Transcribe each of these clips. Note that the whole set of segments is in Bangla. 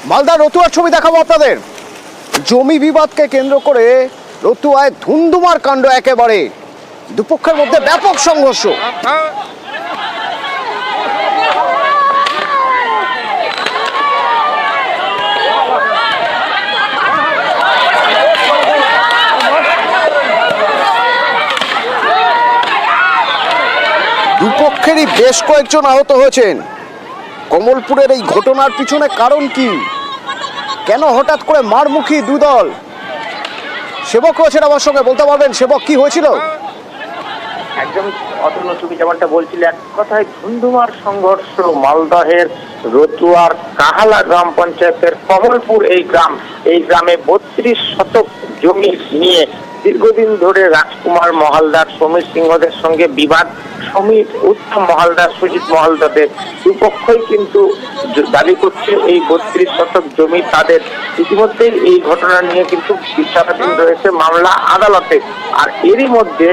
মালদার রতুয়ার ছবি দেখাবো আপনাদের। জমি বিবাদকে কেন্দ্র করে রতুয়ায় ধুন্ধুমার কাণ্ড, একেবারে দুপক্ষের মধ্যে ব্যাপক সংঘর্ষ। দুপক্ষেরই বেশ কয়েকজন আহত হয়েছেন। কমলপুরের এই ঘটনার পিছনে কারণ কি? কেন হঠাৎ করে মারমুখী দুদল? সেবক রয়েছেন আমার সঙ্গে, বলতে পারবেন সেবক কি হয়েছিল? একদম অতন্য তুমি যেমনটা বলছিলে, এক কথায় ধুন্ধুমার সংঘর্ষ। মালদহের রতুয়ার কাহালা গ্রাম পঞ্চায়েতের কমলপুর এই গ্রামে 32 শতক জমি নিয়ে দীর্ঘদিন ধরে রাজকুমার মহালদার, সমীর সিংহদের সঙ্গে বিবাদ। সমীর, উত্তম মহালদার, সুজিত মহালদারদের দুপক্ষই কিন্তু দাবি করছে এই 32 শতক জমি তাদের। ইতিমধ্যেই এই ঘটনা নিয়ে কিন্তু বিচারাধীন রয়েছে মামলা আদালতে। আর এরই মধ্যে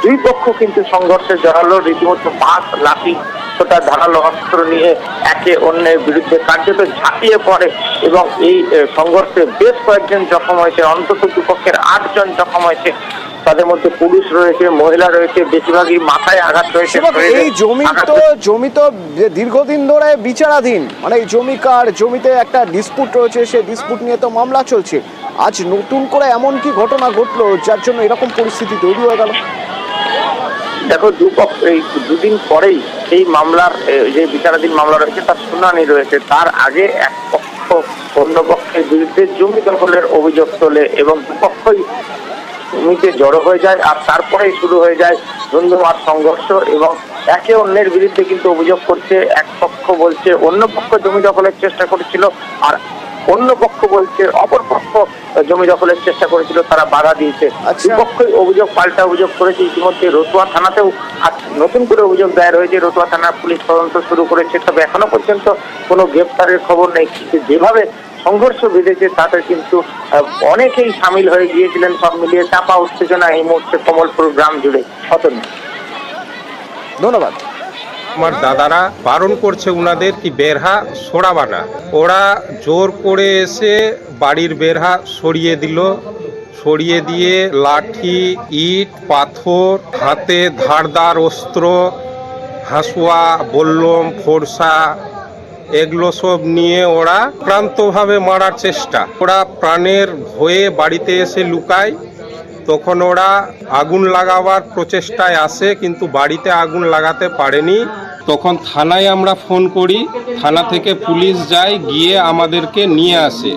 দুই পক্ষ কিন্তু সংঘর্ষে জড়ালো, রীতিমতো বাঁশ, লাঠি, ছোটা ধারালো অস্ত্র নিয়ে একে অন্যের বিরুদ্ধে কার্যত ঝাঁপিয়ে পড়ে এবং এই সংঘর্ষে বেশ কয়েকজন জখম হয়েছে। অন্তত দুপক্ষের 8 জন জখম হয়েছে। তাদের মধ্যে পুরুষ রয়েছে, মহিলা রয়েছে, বেশিরভাগই মাথায় আঘাত রয়েছে। এই জমি তো দীর্ঘদিন ধরে বিচারাধীন, মানে এই জমিতে একটা ডিসপুট রয়েছে, সেই ডিসপুট নিয়ে তো মামলা চলছে। আজ নতুন করে এমন কি ঘটনা ঘটলো যার জন্য এরকম পরিস্থিতি তৈরি হয়ে গেল? দেখো, এই দুদিন পরেই এই মামলার যে বিচারাধীন মামলা রয়েছে তার শুনানি রয়েছে। তার আগে এক পক্ষ অন্য পক্ষের বিরুদ্ধে জমি দখলের অভিযোগ তোলে এবং দুপক্ষই জমিতে জড়ো হয়ে যায়। আর তারপরেই শুরু হয়ে যায় ধুন্ধুমার সংঘর্ষ এবং একে অন্যের বিরুদ্ধে কিন্তু অভিযোগ করছে। এক পক্ষ বলছে অন্য পক্ষ জমি দখলের চেষ্টা করেছিল, আর অন্য পক্ষ বলছে অপর পক্ষ জমি দখলের চেষ্টা করেছিল, তারা বাধা দিয়েছে। দুপক্ষই অভিযোগ পাল্টা অভিযোগ করেছে। ইতিমধ্যে রতুয়া থানাতেও নতুন করে অভিযোগ দায়ের হয়েছে। রতুয়া থানার পুলিশ তদন্ত শুরু করেছে, তবে এখনো পর্যন্ত কোনো গ্রেপ্তারের খবর নেই। কিন্তু যেভাবে সংঘর্ষ বেঁধেছে তাতে কিন্তু অনেকেই সামিল হয়ে গিয়েছিলেন। সব মিলিয়ে চাপা উত্তেজনা এই মুহূর্তে কমলপুর গ্রাম জুড়ে। ধন্যবাদ। আমার দাদারা বারণ করছে উনাদের কি বেরহা সরাবা না। ওরা জোর করে এসে বাড়ির বেরহা সরিয়ে দিয়ে লাঠি, ইট, পাথর, হাতে ধারদার অস্ত্র, হাসুয়া, বল্লম, ফোরসা, এগুলো সব নিয়ে ওরা ক্রান্তভাবে মারার চেষ্টা। ওরা প্রাণের ভয়ে বাড়িতে এসে লুকায়। তখন ওরা আগুন লাগাবার প্রচেষ্টায় আসে, কিন্তু বাড়িতে আগুন লাগাতে পারেনি। তখন থানায় আমরা ফোন করি, থানা থেকে পুলিশ যায়, গিয়ে আমাদেরকে নিয়ে আসে।